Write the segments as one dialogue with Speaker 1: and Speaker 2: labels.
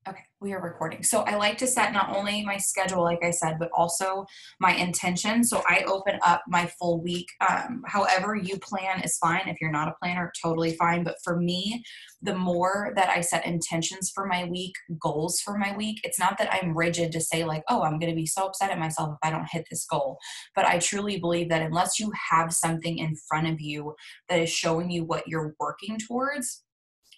Speaker 1: Okay, we are recording. So I like to set not only my schedule, like I said, but also my intention. So I open up my full week. However, you plan is fine. If you're not a planner, totally fine. But for me, the more that I set intentions for my week, goals for my week, it's not that I'm rigid to say, like, oh, I'm going to be so upset at myself if I don't hit this goal. But I truly believe that unless you have something in front of you that is showing you what you're working towards,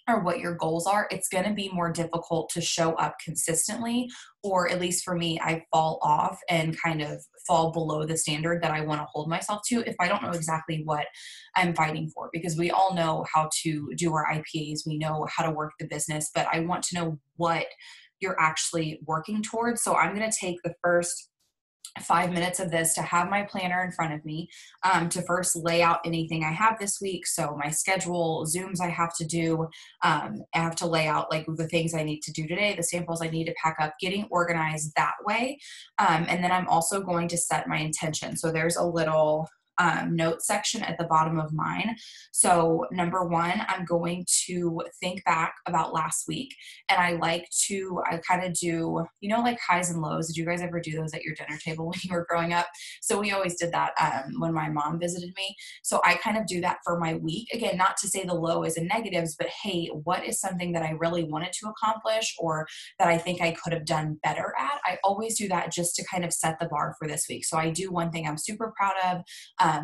Speaker 1: or what your goals are, it's going to be more difficult to show up consistently. Or at least for me, I fall off and kind of fall below the standard that I want to hold myself to if I don't know exactly what I'm fighting for. Because we all know how to do our IPAs, we know how to work the business, but I want to know what you're actually working towards. So I'm going to take the first 5 minutes of this to have my planner in front of me, to first lay out anything I have this week. So my schedule, Zooms I have to do. I have to lay out like the things I need to do today, the samples I need to pack up, getting organized that way. And then I'm also going to set my intention. So there's a little note section at the bottom of mine. So, number one, I'm going to think back about last week. And I kind of do, like highs and lows. Did you guys ever do those at your dinner table when you were growing up? So, we always did that when my mom visited me. So, I kind of do that for my week. Again, not to say the low is in negatives, but hey, what is something that I really wanted to accomplish or that I think I could have done better at? I always do that just to kind of set the bar for this week. So, I do one thing I'm super proud of,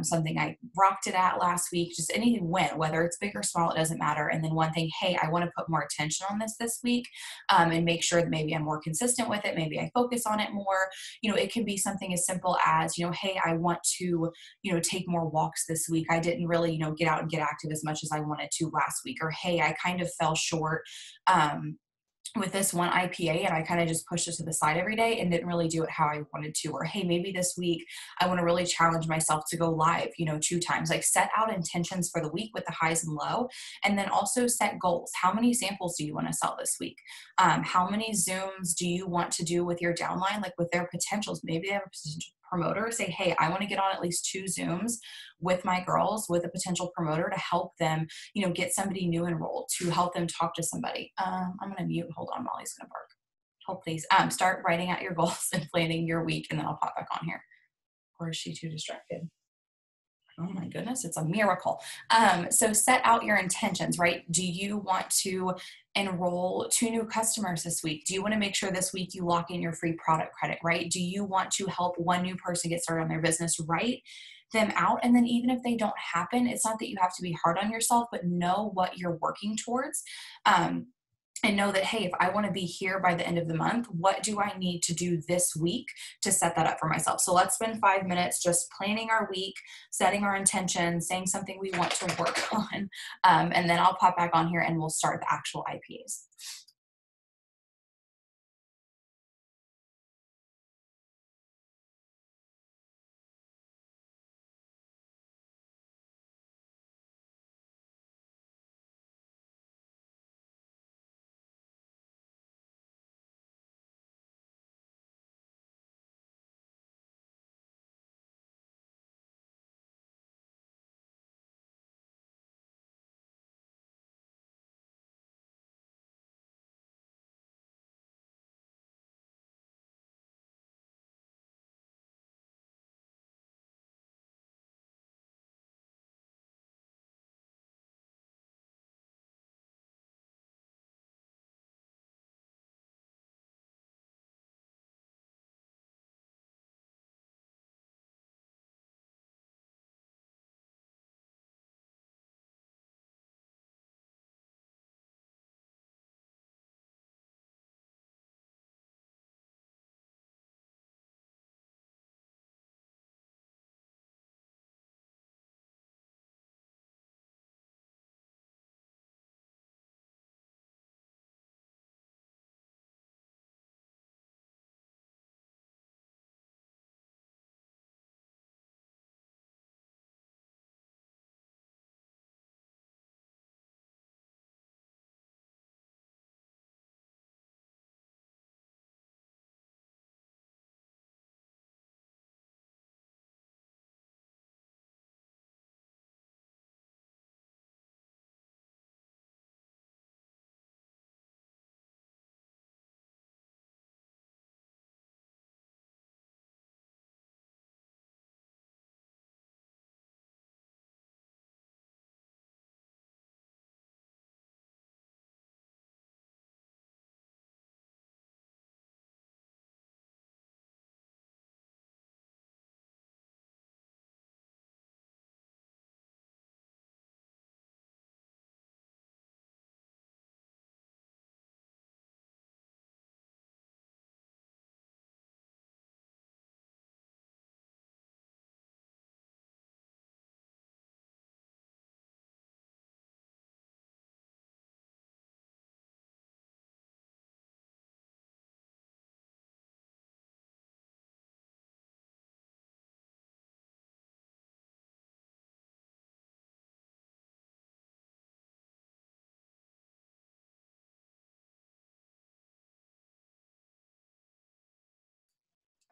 Speaker 1: something I rocked it at last week, just any win, whether it's big or small, it doesn't matter. And then one thing, hey, I want to put more attention on this week, and make sure that maybe I'm more consistent with it. Maybe I focus on it more. It can be something as simple as, hey, I want to, take more walks this week. I didn't really, get out and get active as much as I wanted to last week. Or, hey, I kind of fell short. With this one IPA and I kind of just pushed it to the side every day and didn't really do it how I wanted to. Or, hey, maybe this week I want to really challenge myself to go live, 2 times. Like set out intentions for the week with the highs and low. And then also set goals. How many samples do you want to sell this week? How many Zooms do you want to do with your downline, like with their potentials? Maybe they have a potential promoter. Say, hey, I want to get on at least 2 Zooms with my girls with a potential promoter to help them get somebody new enrolled, to help them talk to somebody. I'm going to mute. Hold on. Molly's going to bark. Hold please. Start writing out your goals and planning your week, and then I'll pop back on here. Or is she too distracted? Oh my goodness, it's a miracle. So set out your intentions, right? Do you want to enroll 2 new customers this week? Do you want to make sure this week you lock in your free product credit, right? Do you want to help 1 new person get started on their business, write them out? And then even if they don't happen, it's not that you have to be hard on yourself, but know what you're working towards. Um, and know that, hey, if I want to be here by the end of the month, what do I need to do this week to set that up for myself? So let's spend 5 minutes just planning our week, setting our intention, saying something we want to work on. And then I'll pop back on here and we'll start the actual IPAs.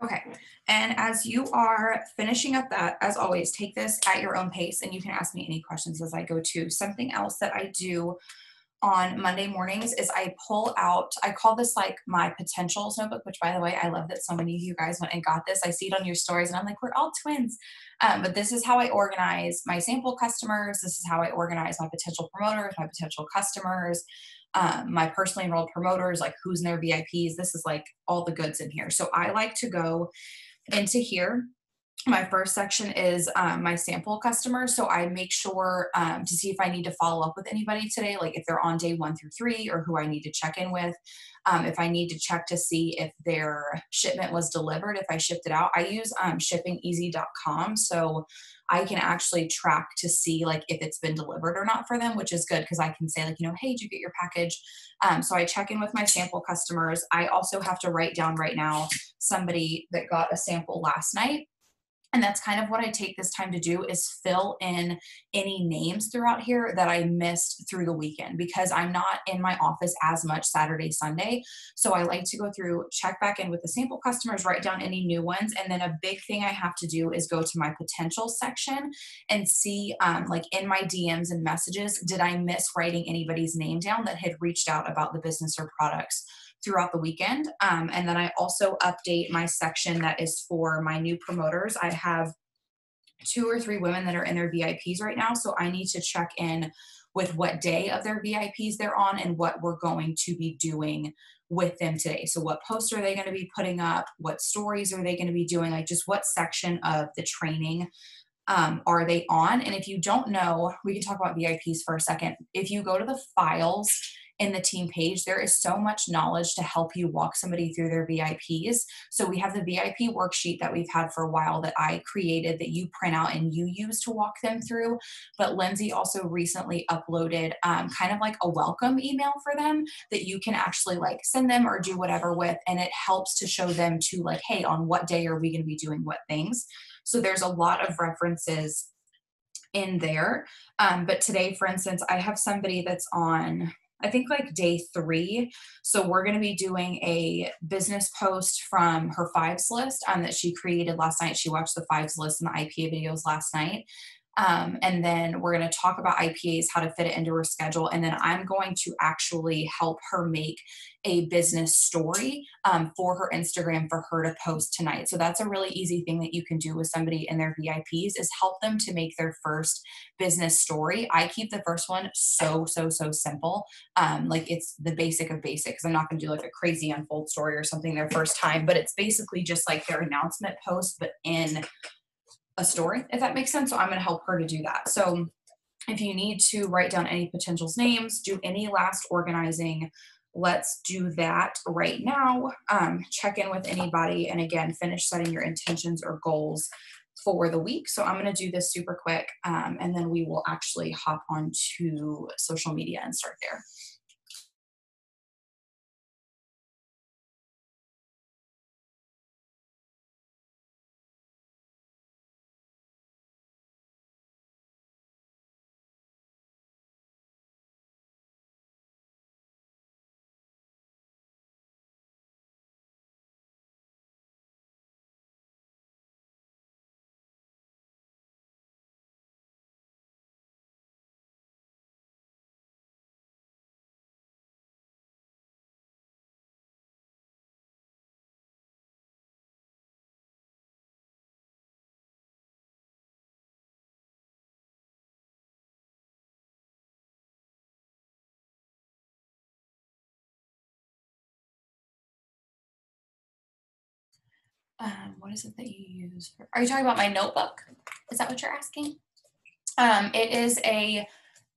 Speaker 1: Okay. And as you are finishing up that, as always, take this at your own pace and you can ask me any questions as I go too. Something else that I do on Monday mornings is I pull out, I call this like my potentials notebook, which by the way, I love that so many of you guys went and got this. I see it on your stories and I'm like, we're all twins. But this is how I organize my sample customers. This is how I organize my potential promoters, my potential customers, my personally enrolled promoters, like who's in their VIPs. This is like all the goods in here. So I like to go into here. My first section is my sample customers. So I make sure to see if I need to follow up with anybody today, like if they're on day 1 through 3 or who I need to check in with. If I need to check to see if their shipment was delivered, if I shipped it out. I use shippingeasy.com. So I can actually track to see like if it's been delivered or not for them, which is good because I can say like, hey, did you get your package? So I check in with my sample customers. I also have to write down right now somebody that got a sample last night, and that's kind of what I take this time to do is fill in any names throughout here that I missed through the weekend because I'm not in my office as much Saturday, Sunday. So I like to go through, check back in with the sample customers, write down any new ones. And then a big thing I have to do is go to my potential section and see, like in my DMs and messages, did I miss writing anybody's name down that had reached out about the business or products throughout the weekend. And then I also update my section that is for my new promoters. I have 2 or 3 women that are in their VIPs right now. So I need to check in with what day of their VIPs they're on and what we're going to be doing with them today. So what posts are they going to be putting up? What stories are they going to be doing? Like just what section of the training are they on? And if you don't know, we can talk about VIPs for a second. If you go to the files in the team page, there is so much knowledge to help you walk somebody through their VIPs. So we have the VIP worksheet that we've had for a while that I created that you print out and you use to walk them through. But Lindsay also recently uploaded kind of like a welcome email for them that you can actually like send them or do whatever with. And it helps to show them to like, hey, on what day are we going to be doing what things? So there's a lot of references in there. But today, for instance, I have somebody that's on, I think like day 3. So we're going to be doing a business post from her fives list that she created last night. She watched the fives list and the IPA videos last night. And then we're going to talk about IPAs, how to fit it into her schedule. And then I'm going to actually help her make a business story for her Instagram for her to post tonight. So that's a really easy thing that you can do with somebody in their VIPs is help them to make their first business story. I keep the first one so simple. Like it's the basic of basics. I'm not going to do like a crazy unfold story or something their first time, but it's basically just like their announcement post, but in a story, if that makes sense. So I'm going to help her to do that. So if you need to write down any potentials names, do any last organizing, let's do that right now. Check in with anybody. And again, finish setting your intentions or goals for the week. So I'm going to do this super quick. And then we will actually hop onto social media and start there. What is it that you use for, are you talking about my notebook? Is that what you're asking? It is a,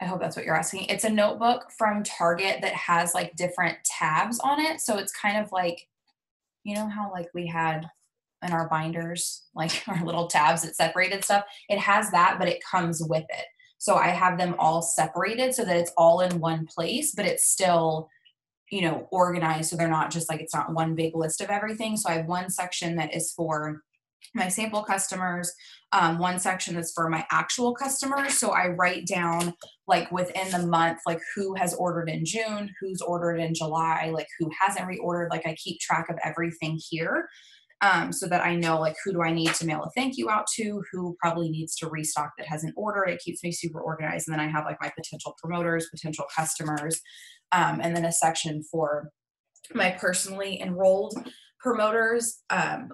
Speaker 1: I hope that's what you're asking. It's a notebook from Target that has like different tabs on it. So it's kind of like, you know how like we had in our binders, like our little tabs that separated stuff. It has that, but it comes with it. So I have them all separated so that it's all in one place, but it's still, organized. So they're not just like, it's not one big list of everything. So I have one section that is for my sample customers, one section that's for my actual customers. So I write down like within the month, like who has ordered in June, who's ordered in July, like who hasn't reordered. Like I keep track of everything here. so that I know like who do I need to mail a thank you out to, who probably needs to restock that hasn't ordered. It keeps me super organized. And then I have like my potential promoters, potential customers, and then a section for my personally enrolled promoters,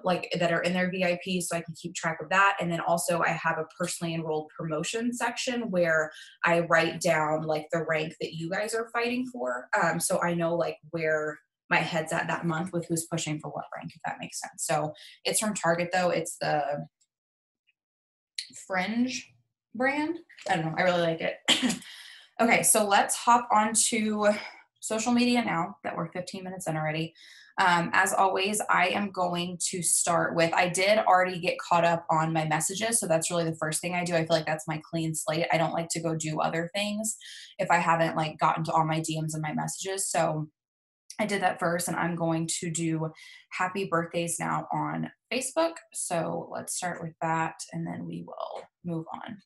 Speaker 1: like that are in their VIP, so I can keep track of that. And then also I have a personally enrolled promotion section where I write down like the rank that you guys are fighting for. So I know like where my head's at that month with who's pushing for what rank, if that makes sense. So it's from Target though. It's the Fringe brand. I don't know. I really like it. Okay, so let's hop on to social media now that we're 15 minutes in already. As always, I am going to start with, I did already get caught up on my messages. So that's really the first thing I do. I feel like that's my clean slate. I don't like to go do other things if I haven't like gotten to all my DMs and my messages. So I did that first, and I'm going to do happy birthdays now on Facebook. So let's start with that and then we will move on.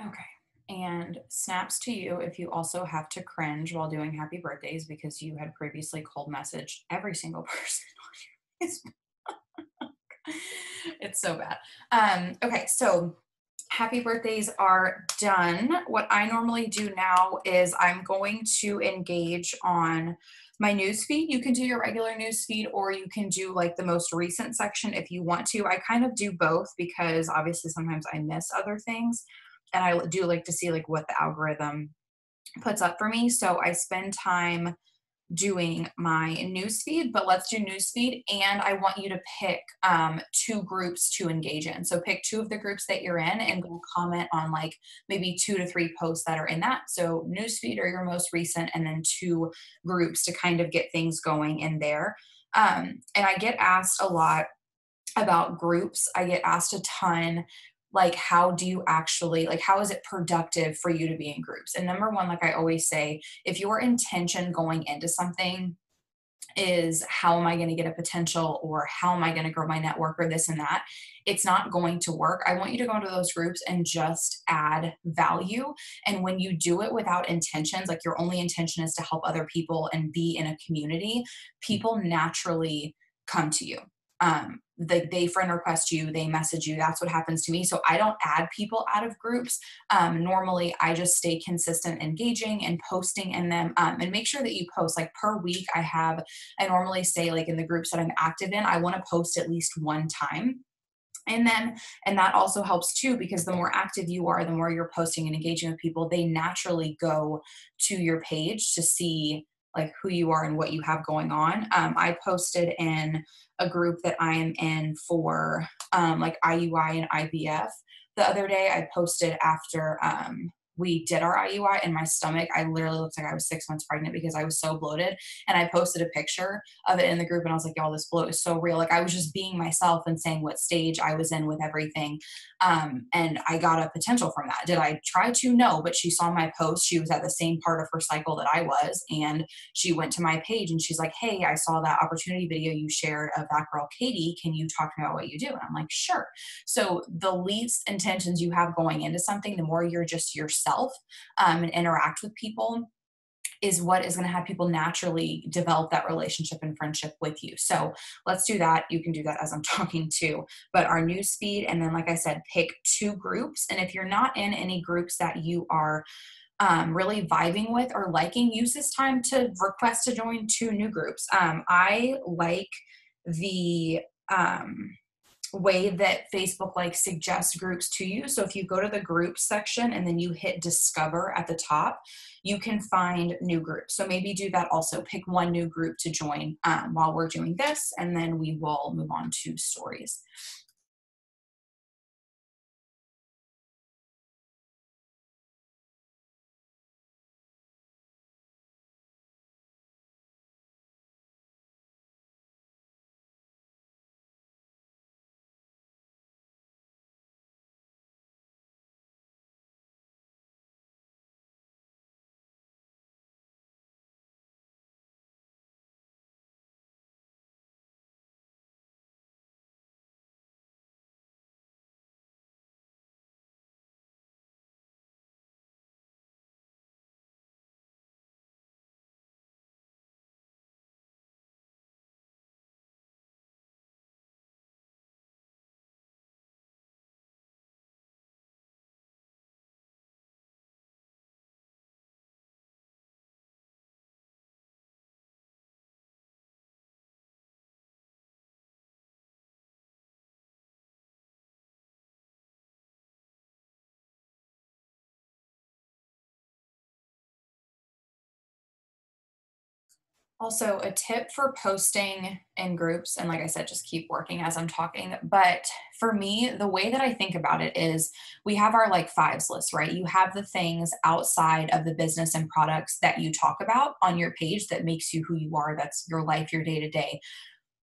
Speaker 1: Okay. And snaps to you if you also have to cringe while doing happy birthdays because you had previously cold messaged every single person on your Facebook. It's so bad. Okay, so happy birthdays are done. What I normally do now is I'm going to engage on my news feed. You can do your regular news feed or you can do like the most recent section if you want to. I kind of do both because obviously sometimes I miss other things and I do like to see like what the algorithm puts up for me. So I spend time doing my news feed, but let's do news feed. And I want you to pick two groups to engage in. So pick two of the groups that you're in and go comment on like maybe 2 to 3 posts that are in that. So news feed or your most recent, and then two groups to kind of get things going in there. And I get asked a lot about groups. I get asked a ton, like, how do you actually, like, how is it productive for you to be in groups? And number one, like I always say, if your intention going into something is how am I going to get a potential or how am I going to grow my network or this and that, it's not going to work. I want you to go into those groups and just add value. And when you do it without intentions, like your only intention is to help other people and be in a community, people naturally come to you. They friend request you, they message you. That's what happens to me. So I don't add people out of groups. Normally, I just stay consistent, engaging and posting in them. And make sure that you post like per week. I normally say like in the groups that I'm active in, I want to post at least one time. And that also helps too, because the more active you are, the more you're posting and engaging with people, they naturally go to your page to see like who you are and what you have going on. I posted in a group that I am in for like IUI and IVF the other day. I posted after we did our IUI, and my stomach, I literally looked like I was 6 months pregnant because I was so bloated. And I posted a picture of it in the group, and I was like, y'all, this bloat is so real. Like, I was just being myself and saying what stage I was in with everything. And I got a potential from that. Did I try to? No, but she saw my post. She was at the same part of her cycle that I was. And she went to my page and she's like, hey, I saw that opportunity video you shared of that girl, Katie. Can you talk about what you do? And I'm like, sure. So the least intentions you have going into something, the more you're just yourself, and interact with people, is what is going to have people naturally develop that relationship and friendship with you. So let's do that. You can do that as I'm talking too. But our news feed, and then, like I said, pick 2 groups. And if you're not in any groups that you are really vibing with or liking, use this time to request to join 2 new groups. I like the way that Facebook like suggests groups to you. So if you go to the groups section and then you hit discover at the top, you can find new groups. So maybe do that also. Pick 1 new group to join while we're doing this, and then we will move on to stories. Also, a tip for posting in groups, and like I said, just keep working as I'm talking. But for me, the way that I think about it is we have our like fives list, right? You have the things outside of the business and products that you talk about on your page that makes you who you are. That's your life, your day to day.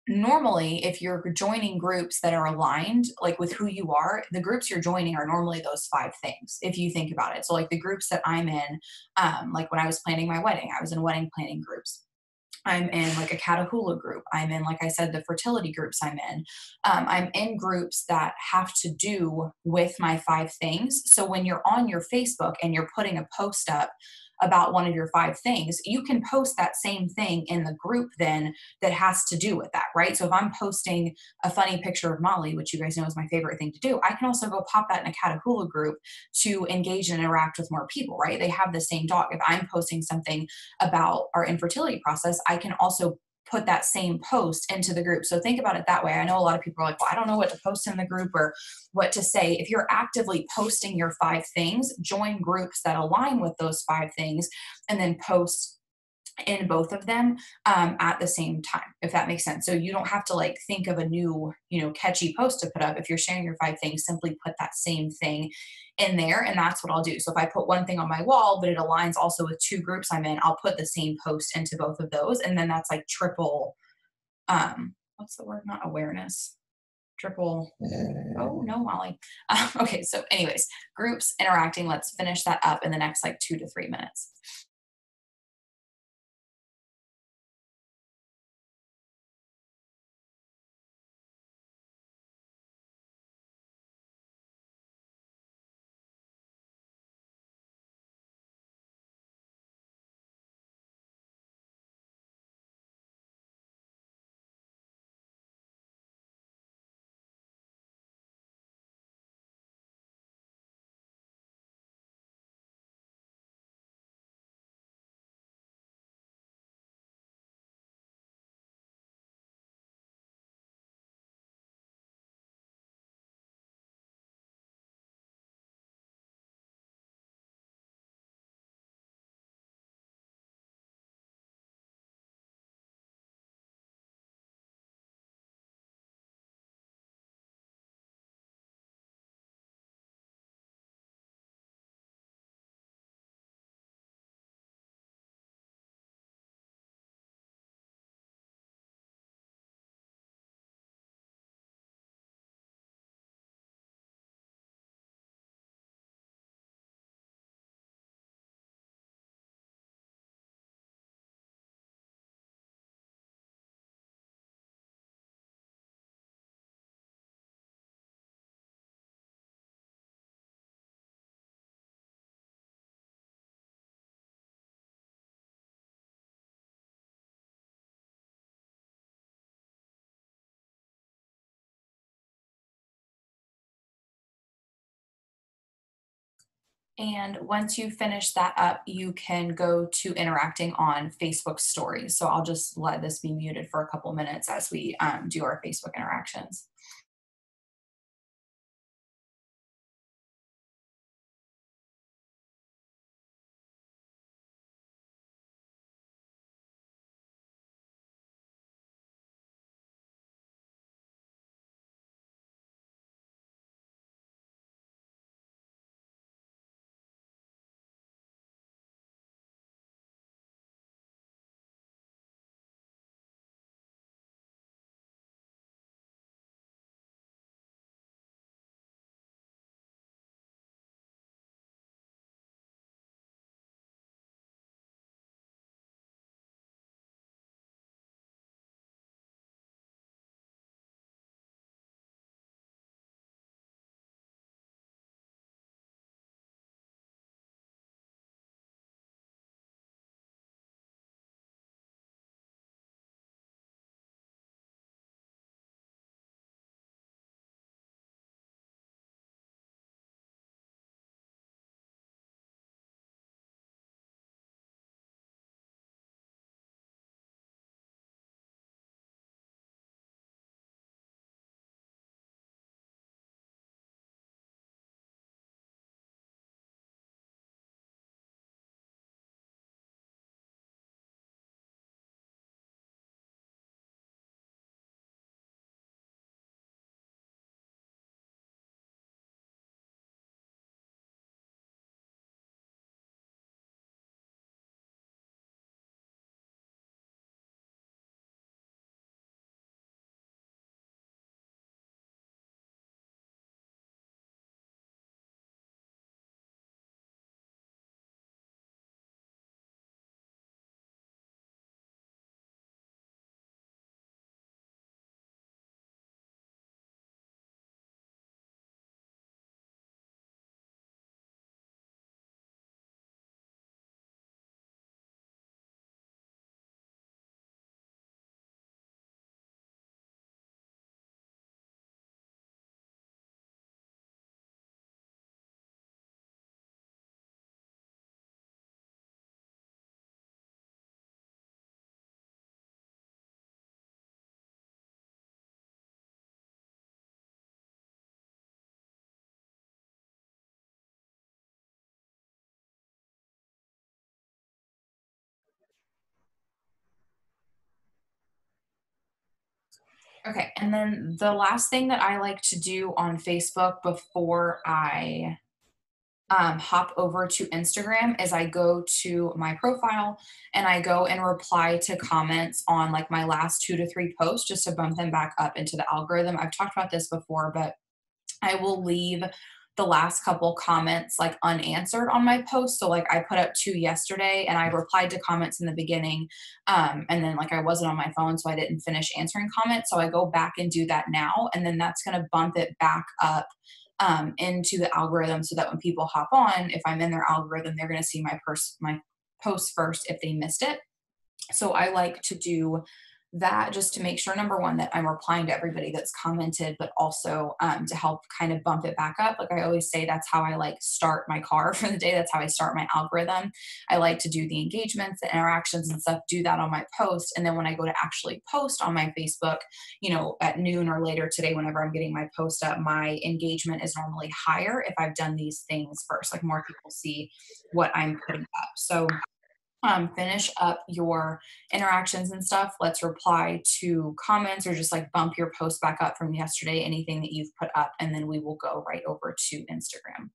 Speaker 1: Normally, if you're joining groups that are aligned like with who you are, the groups you're joining are normally those 5 things if you think about it. So like the groups that I'm in, like when I was planning my wedding, I was in wedding planning groups. I'm in like a Catahoula group. I'm in, like I said, the fertility groups I'm in. I'm in groups that have to do with my 5 things. So when you're on your Facebook and you're putting a post up about one of your 5 things, you can post that same thing in the group then that has to do with that, right? So if I'm posting a funny picture of Molly, which you guys know is my favorite thing to do, I can also go pop that in a Catahoula group to engage and interact with more people, right? They have the same dog. If I'm posting something about our infertility process, I can also put that same post into the group. So think about it that way. I know a lot of people are like, well, I don't know what to post in the group or what to say. If you're actively posting your 5 things, join groups that align with those 5 things and then post in both of them at the same time, if that makes sense. So you don't have to like think of a new, catchy post to put up. If you're sharing your 5 things, simply put that same thing in there. And that's what I'll do. So if I put one thing on my wall, but it aligns also with 2 groups I'm in, I'll put the same post into both of those. And then that's like triple, what's the word? Not awareness. Triple. Oh no, Molly. Okay. So anyways, groups interacting. Let's finish that up in the next like 2 to 3 minutes. And once you finish that up, you can go to interacting on Facebook stories. So I'll just let this be muted for a couple minutes as we do our Facebook interactions. Okay, and then the last thing that I like to do on Facebook before I hop over to Instagram is I go to my profile and I go and reply to comments on like my last 2 to 3 posts just to bump them back up into the algorithm. I've talked about this before, but I will leave the last couple comments like unanswered on my post. So like I put up two yesterday and I replied to comments in the beginning. And then like I wasn't on my phone, so I didn't finish answering comments. So I go back and do that now. And then that's gonna bump it back up into the algorithm so that when people hop on, if I'm in their algorithm, they're gonna see my post first if they missed it. So I like to do that just to make sure, number one, that I'm replying to everybody that's commented, but also to help kind of bump it back up. Like I always say, that's how I like start my car for the day. That's how I start my algorithm. I like to do the engagements, the interactions and stuff, do that on my post. And then when I go to actually post on my Facebook, at noon or later today, whenever I'm getting my post up, my engagement is normally higher if I've done these things first. Like more people see what I'm putting up. So finish up your interactions and stuff. Let's reply to comments or just like bump your post back up from yesterday, anything that you've put up, and then we will go right over to Instagram.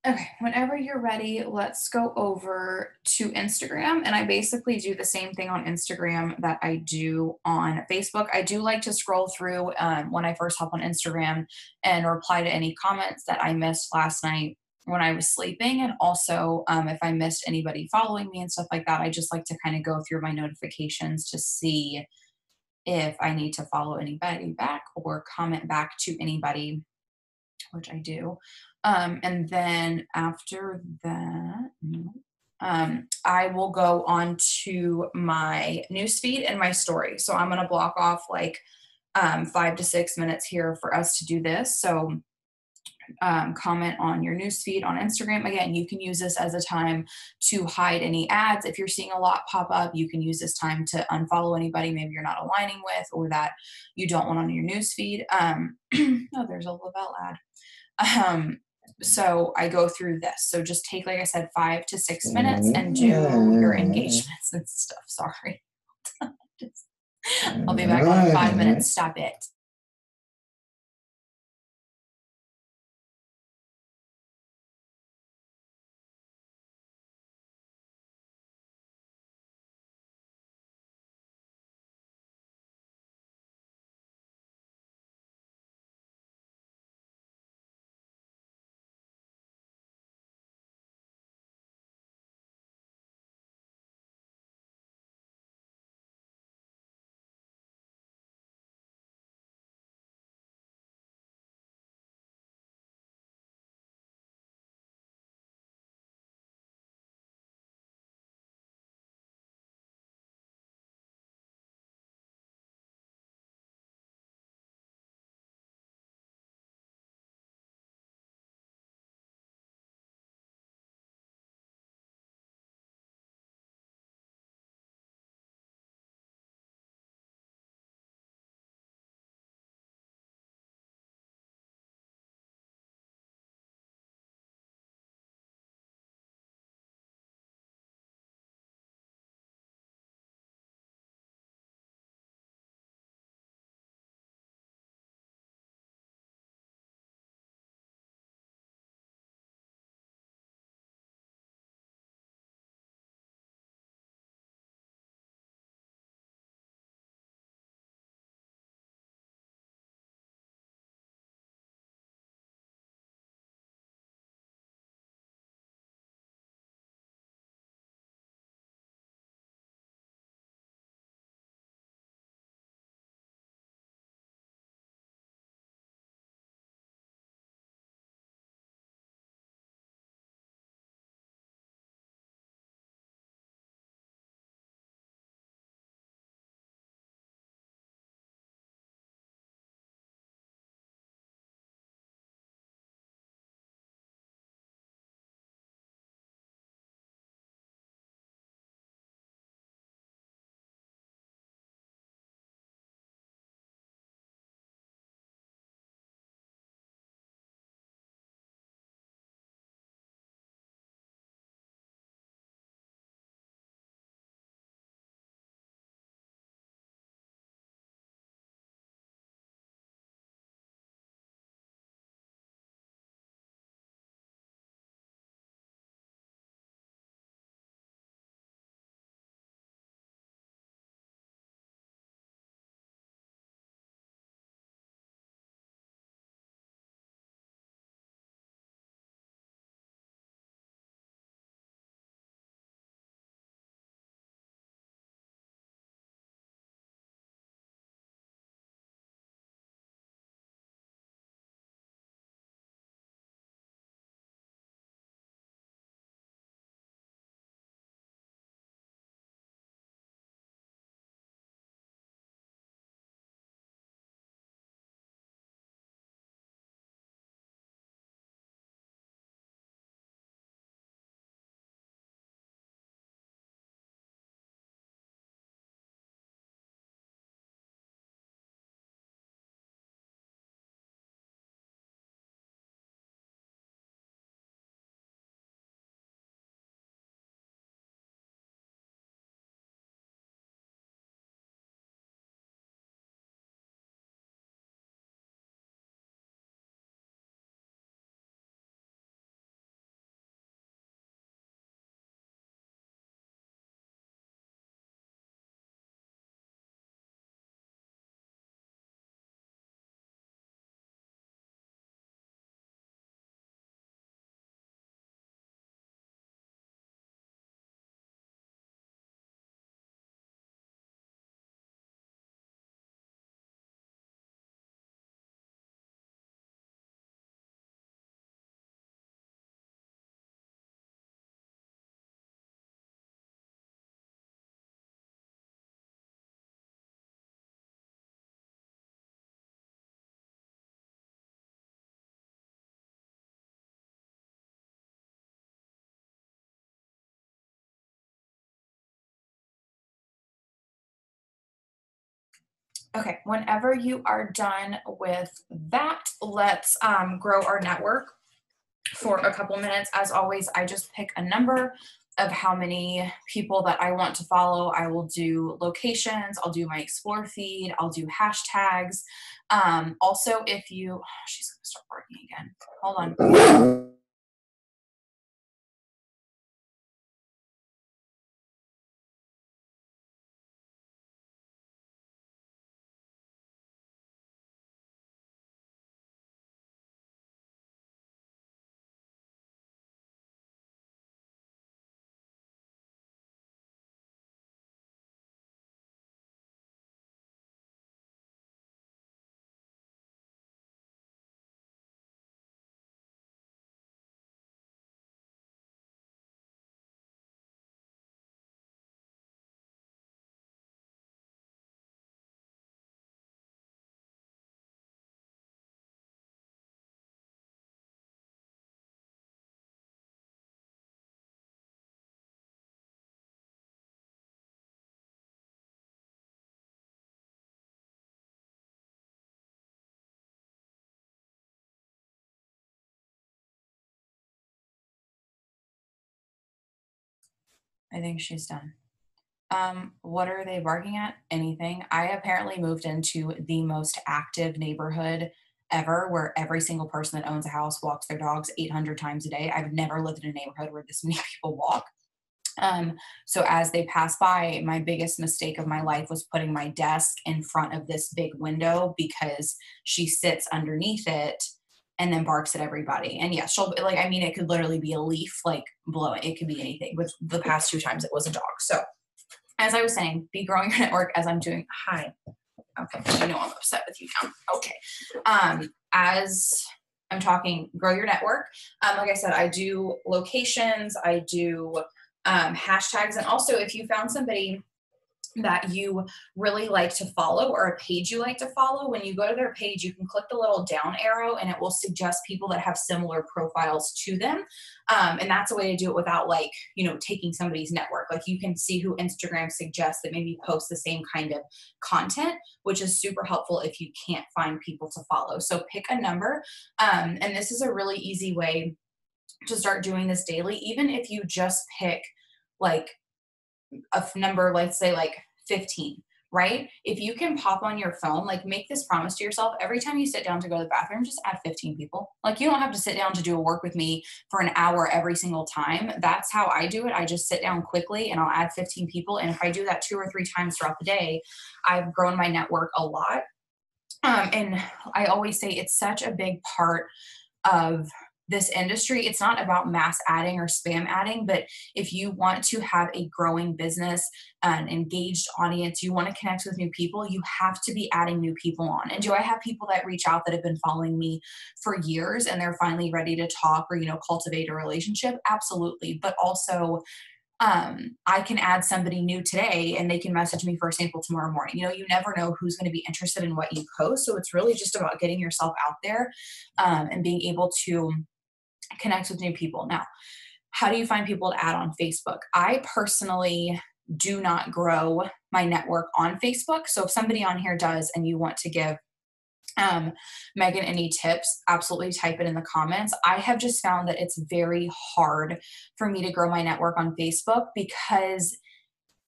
Speaker 1: Okay, whenever you're ready, let's go over to Instagram. And I basically do the same thing on Instagram that I do on Facebook. I do like to scroll through when I first hop on Instagram and reply to any comments that I missed last night when I was sleeping. And also, if I missed anybody following me and stuff like that, I just like to kind of go through my notifications to see if I need to follow anybody back or comment back to anybody, which I do. And then after that, no, I will go on to my newsfeed and my story. So I'm going to block off like 5 to 6 minutes here for us to do this. So comment on your newsfeed on Instagram. Again, you can use this as a time to hide any ads. If you're seeing a lot pop up, you can use this time to unfollow anybody maybe you're not aligning with or that you don't want on your newsfeed. Oh, there's a Lavelle ad. Um, so I go through this. So just take, like I said, 5 to 6 minutes and do your engagements and stuff. Sorry. I'll be back on in 5 minutes. Stop it. Okay, whenever you are done with that, let's grow our network for a couple minutes. As always, I just pick a number of how many people that I want to follow. I will do locations, I'll do my explore feed, I'll do hashtags. Also, if you, oh, she's gonna start barking again. Hold on. I think she's done. What are they barking at? Anything. I apparently moved into the most active neighborhood ever, where every single person that owns a house walks their dogs 800 times a day. I've never lived in a neighborhood where this many people walk. Um, so as they pass by, my biggest mistake of my life was putting my desk in front of this big window because she sits underneath it and then barks at everybody. And yeah, she'll like, I mean, it could literally be a leaf like blowing. It could be anything. With the past two times, it was a dog. So as I was saying, be growing your network as I'm doing. Hi. Okay. You know I'm upset with you now. Okay. As I'm talking, grow your network. Like I said, I do locations, I do hashtags, and also if you found somebody that you really like to follow or a page you like to follow, when you go to their page, you can click the little down arrow and it will suggest people that have similar profiles to them. And that's a way to do it without like, taking somebody's network. Like you can see who Instagram suggests that maybe post the same kind of content, which is super helpful if you can't find people to follow. So pick a number. And this is a really easy way to start doing this daily, even if you just pick like a number, let's say like 15, right? If you can pop on your phone, like make this promise to yourself every time you sit down to go to the bathroom, just add 15 people. Like you don't have to sit down to do a work with me for an hour every single time. That's how I do it. I just sit down quickly and I'll add 15 people. And if I do that 2 or 3 times throughout the day, I've grown my network a lot. And I always say it's such a big part of this industry. It's not about mass adding or spam adding, but if you want to have a growing business, an engaged audience, you want to connect with new people, you have to be adding new people on. And do I have people that reach out that have been following me for years and they're finally ready to talk or, cultivate a relationship? Absolutely. But also, I can add somebody new today and they can message me for a sample tomorrow morning. You never know who's going to be interested in what you post. So it's really just about getting yourself out there and being able to connect with new people. Now, how do you find people to add on Facebook? I personally do not grow my network on Facebook. So if somebody on here does and you want to give Megan any tips, absolutely type it in the comments. I have just found that it's very hard for me to grow my network on Facebook because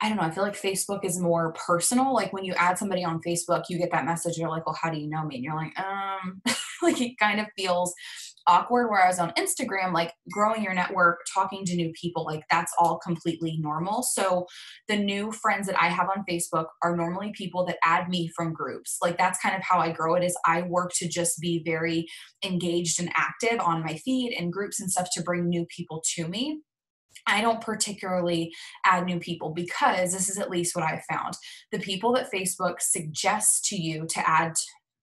Speaker 1: I don't know. I feel like Facebook is more personal. Like when you add somebody on Facebook, you get that message. You're like, well, how do you know me? And you're like, like it kind of feels awkward. Whereas on Instagram, like growing your network, talking to new people, like that's all completely normal. So the new friends that I have on Facebook are normally people that add me from groups. Like that's kind of how I grow it is I work to just be very engaged and active on my feed and groups and stuff to bring new people to me. I don't particularly add new people because this is at least what I've found. The people that Facebook suggests to you to add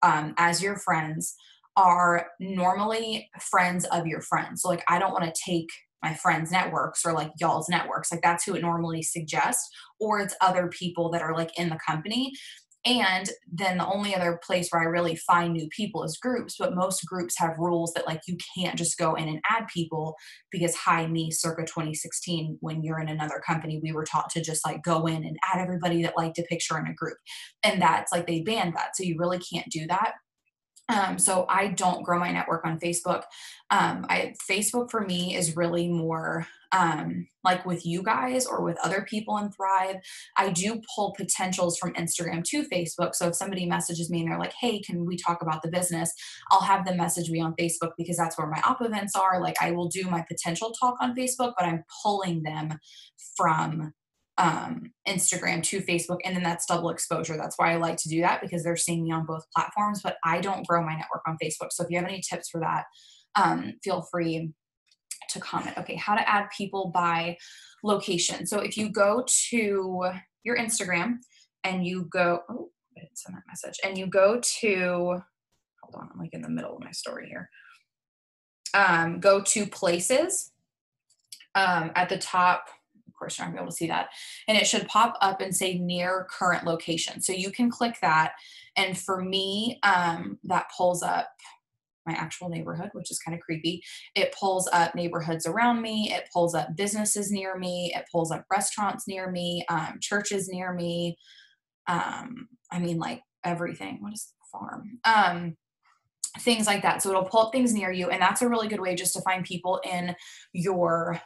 Speaker 1: as your friends are normally friends of your friends. So, like, I don't want to take my friends' networks or like y'all's networks. Like, that's who it normally suggests, or it's other people that are like in the company. And then the only other place where I really find new people is groups, but most groups have rules that like you can't just go in and add people because hi me circa 2016 when you're in another company we were taught to just like go in and add everybody that liked a picture in a group, and that's like they banned that, so you really can't do that. So I don't grow my network on Facebook. Facebook for me is really more like with you guys or with other people in Thrive. I do pull potentials from Instagram to Facebook. So if somebody messages me and they're like, hey, can we talk about the business? I'll have them message me on Facebook because that's where my op events are. Like I will do my potential talk on Facebook, but I'm pulling them from Instagram to Facebook, and then that's double exposure. That's why I like to do that because they're seeing me on both platforms, but I don't grow my network on Facebook. So if you have any tips for that, feel free to comment. Okay, how to add people by location. So if you go to your Instagram and you go, oh, I didn't send that message, and you go to, hold on, I'm like in the middle of my story here. Go to places at the top. Of course, you're not gonna be able to see that. And it should pop up and say near current location. So you can click that. And for me, that pulls up my actual neighborhood, which is kind of creepy. It pulls up neighborhoods around me. It pulls up businesses near me. It pulls up restaurants near me, churches near me. I mean, like everything. What is the farm? Things like that. So it'll pull up things near you. And that's a really good way just to find people in your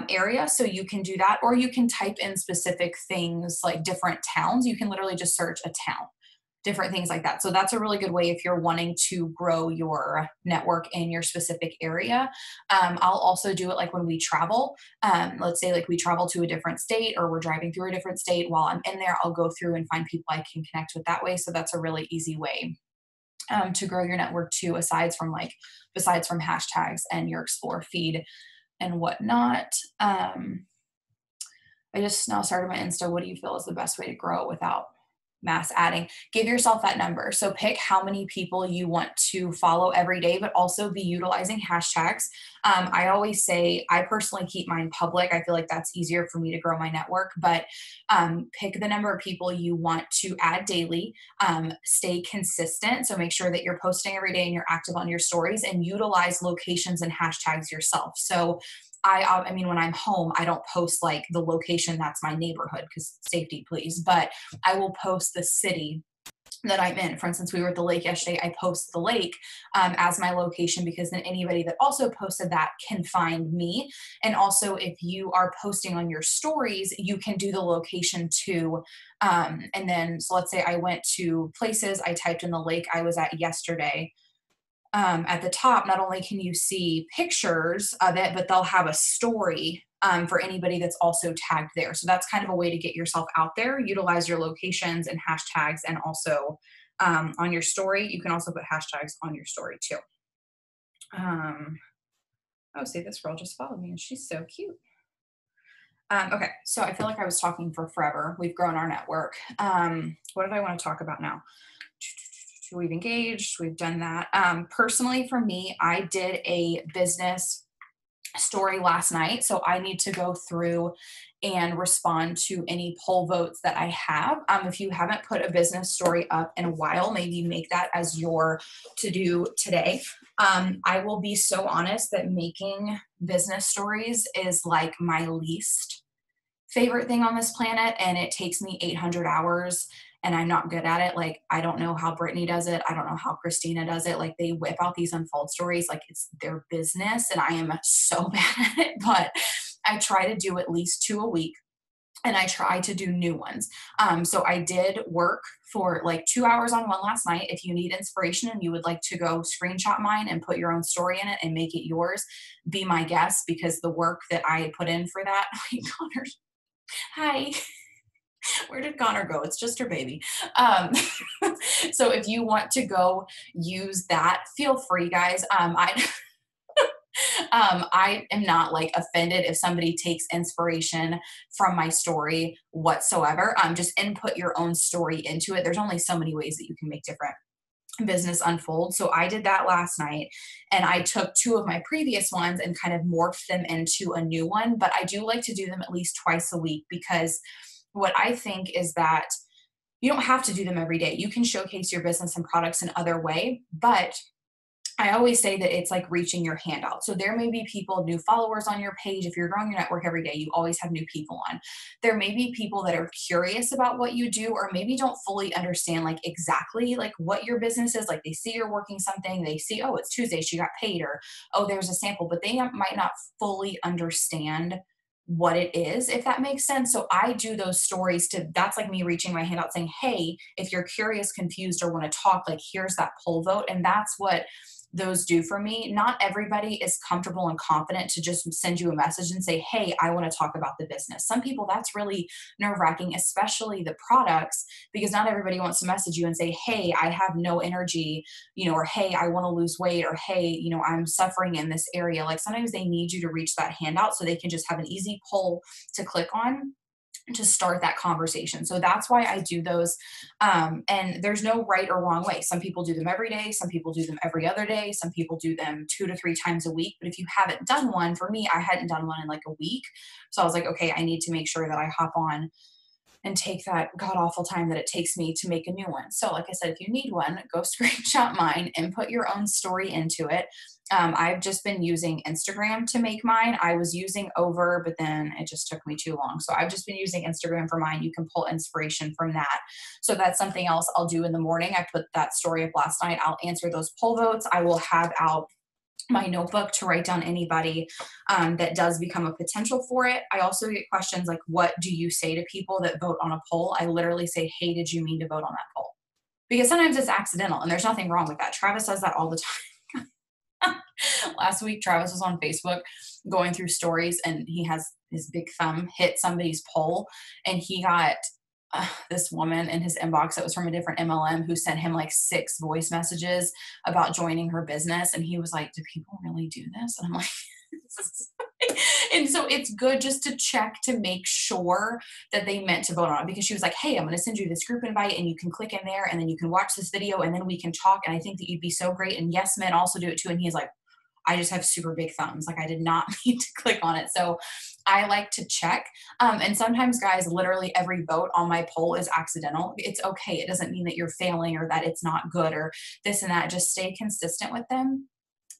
Speaker 1: area. So you can do that, or you can type in specific things like different towns. You can literally just search a town, different things like that. So that's a really good way if you're wanting to grow your network in your specific area. I'll also do it like when we travel. Let's say like we travel to a different state or we're driving through a different state. While I'm in there, I'll go through and find people I can connect with that way. So that's a really easy way to grow your network too, besides from hashtags and your explore feed and whatnot. I just now started my Insta. What do you feel is the best way to grow without mass adding? Give yourself that number. So pick how many people you want to follow every day, but also be utilizing hashtags. I always say I personally keep mine public. I feel like that's easier for me to grow my network, but pick the number of people you want to add daily. Stay consistent. So make sure that you're posting every day and you're active on your stories, and utilize locations and hashtags yourself. So I mean, when I'm home, I don't post like the location that's my neighborhood because safety, please. But I will post the city that I'm in. For instance, we were at the lake yesterday. I post the lake as my location because then anybody that also posted that can find me. And also, if you are posting on your stories, you can do the location too. And then, so let's say I went to places, I typed in the lake I was at yesterday. At the top, not only can you see pictures of it, but they'll have a story for anybody that's also tagged there. So that's kind of a way to get yourself out there, utilize your locations and hashtags, and also on your story. You can also put hashtags on your story too. Oh, see, this girl just followed me and she's so cute. Okay, so I feel like I was talking for forever. We've grown our network. What did I want to talk about now? We've engaged, we've done that. Personally, for me, I did a business story last night. So I need to go through and respond to any poll votes that I have. If you haven't put a business story up in a while, maybe make that as your to do today. I will be so honest that making business stories is like my least favorite thing on this planet, and it takes me 800 hours and I'm not good at it. Like, I don't know how Brittany does it. I don't know how Christina does it. Like, they whip out these unfold stories like it's their business, and I am so bad at it, but I try to do at least 2 a week, and I try to do new ones. So I did work for like 2 hours on one last night. If you need inspiration and you would like to go screenshot mine and put your own story in it and make it yours, be my guest, because the work that I put in for that, Connor, hi. Where did Connor go? It's just her baby. So if you want to go use that, feel free, guys. I am not like offended if somebody takes inspiration from my story whatsoever. Just input your own story into it. There's only so many ways that you can make different business unfold. So I did that last night, and I took 2 of my previous ones and kind of morphed them into a new one. But I do like to do them at least twice a week, because what I think is that You don't have to do them every day. You can showcase your business and products in other way, but I always say that it's like reaching your hand out. So there may be people, new followers on your page. If you're growing your network every day, you always have new people on. There may be people that are curious about what you do, or maybe don't fully understand like exactly like what your business is. Like they see you're working something, they see, oh, it's Tuesday, she got paid, or oh, there's a sample, but they might not fully understand what it is, if that makes sense. So I do those stories to, that's like me reaching my hand out saying, hey, if you're curious, confused, or want to talk, like here's that poll vote. And that's what those do for me. Not everybody is comfortable and confident to just send you a message and say, hey, I want to talk about the business. Some people, that's really nerve wracking, especially the products, because not everybody wants to message you and say, hey, I have no energy, or hey, I want to lose weight, or hey, I'm suffering in this area. Like sometimes they need you to reach that hand out so they can just have an easy poll to click on to start that conversation. So that's why I do those. And there's no right or wrong way. Some people do them every day. Some people do them every other day. Some people do them 2 to 3 times a week. But if you haven't done one, for me, I hadn't done one in like a week. So I was like, okay, I need to make sure that I hop on and take that god awful time that it takes me to make a new one. So, like I said, if you need one, go screenshot mine and put your own story into it. I've just been using Instagram to make mine. I was using Over, but then it just took me too long. So I've just been using Instagram for mine. You can pull inspiration from that. So that's something else I'll do in the morning. I put that story up last night. I'll answer those poll votes. I will have out my notebook to write down anybody that does become a potential for it. I also get questions like, what do you say to people that vote on a poll? I literally say, hey, did you mean to vote on that poll? Because sometimes it's accidental and there's nothing wrong with that. Travis does that all the time. Last week, Travis was on Facebook going through stories and he has his big thumb hit somebody's poll and he got this woman in his inbox that was from a different MLM who sent him like 6 voice messages about joining her business. And he was like, do people really do this? And I'm like, and so it's good just to check to make sure that they meant to vote on it, because she was like, hey, I'm going to send you this group invite and you can click in there and then you can watch this video and then we can talk. And I think that you'd be so great. And yes, men also do it too. And he's like, I just have super big thumbs. Like I did not mean to click on it. So I like to check. And sometimes guys, literally every vote on my poll is accidental. It's okay. It doesn't mean that you're failing or that it's not good or this and that. Just stay consistent with them.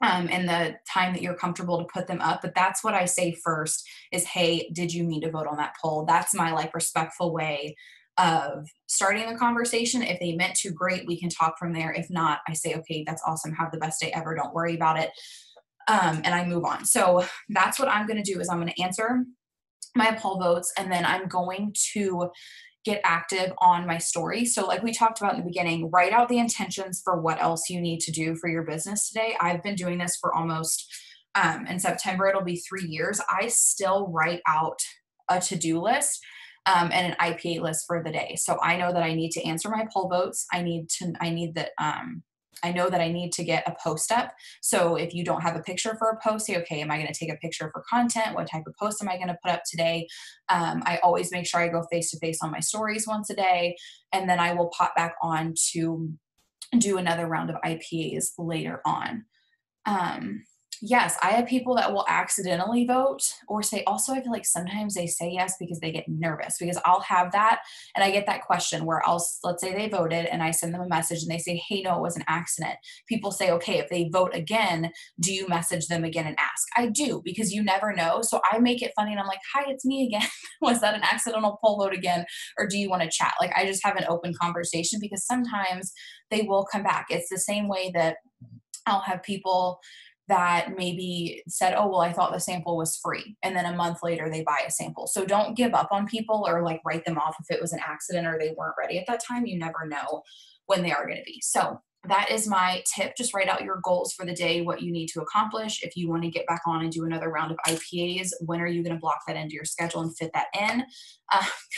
Speaker 1: And the time that you're comfortable to put them up. But that's what I say first is, hey, did you mean to vote on that poll? That's my like respectful way of starting the conversation. If they meant to, great, we can talk from there. If not, I say, okay, that's awesome. Have the best day ever. Don't worry about it. And I move on. So that's what I'm going to do is I'm going to answer my poll votes and then I'm going to get active on my story. So like we talked about in the beginning, write out the intentions for what else you need to do for your business today. I've been doing this for almost, in September, it'll be 3 years. I still write out a to-do list and an IPA list for the day. So I know that I need to answer my poll votes. I know that I need to get a post up. So if you don't have a picture for a post, say, okay, am I going to take a picture for content? What type of post am I going to put up today? I always make sure I go face to face on my stories once a day. And then I will pop back on to do another round of IPAs later on. Yes, I have people that will accidentally vote or say, also, I feel like sometimes they say yes because they get nervous, because I'll have that. And I get that question where let's say they voted and I send them a message and they say, hey, no, it was an accident. People say, okay, if they vote again, do you message them again and ask? I do, because you never know. So I make it funny and I'm like, hi, it's me again. Was that an accidental poll vote again? Or do you want to chat? Like I just have an open conversation because sometimes they will come back. It's the same way that I'll have people that maybe said, oh, well, I thought the sample was free. And then a month later they buy a sample. So don't give up on people or like write them off if it was an accident or they weren't ready at that time. You never know when they are going to be. So that is my tip. Just write out your goals for the day, what you need to accomplish. If you want to get back on and do another round of IPAs, when are you going to block that into your schedule and fit that in?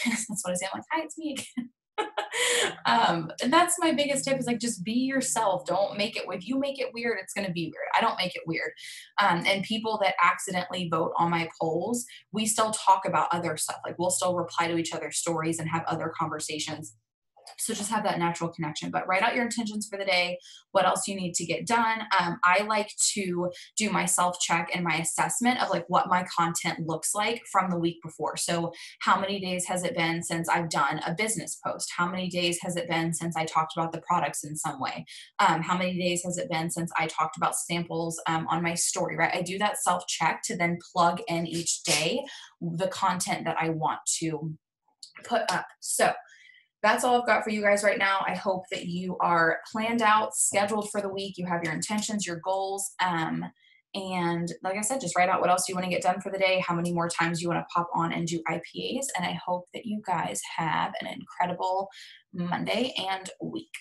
Speaker 1: That's what I say. I'm like, hi, it's me again. And that's my biggest tip is like, just be yourself. Don't make it, if you make it weird, it's going to be weird. I don't make it weird. And people that accidentally vote on my polls, we still talk about other stuff. Like we'll still reply to each other's stories and have other conversations So just have that natural connection, but write out your intentions for the day, what else you need to get done. I like to do my self check and my assessment of like what my content looks like from the week before. So how many days has it been since I've done a business post? How many days has it been since I talked about the products in some way? How many days has it been since I talked about samples on my story, right? I do that self check to then plug in each day the content that I want to put up. So that's all I've got for you guys right now. I hope that you are planned out, scheduled for the week. You have your intentions, your goals. And like I said, just write out what else you want to get done for the day, how many more times you want to pop on and do IPAs. And I hope that you guys have an incredible Monday and week.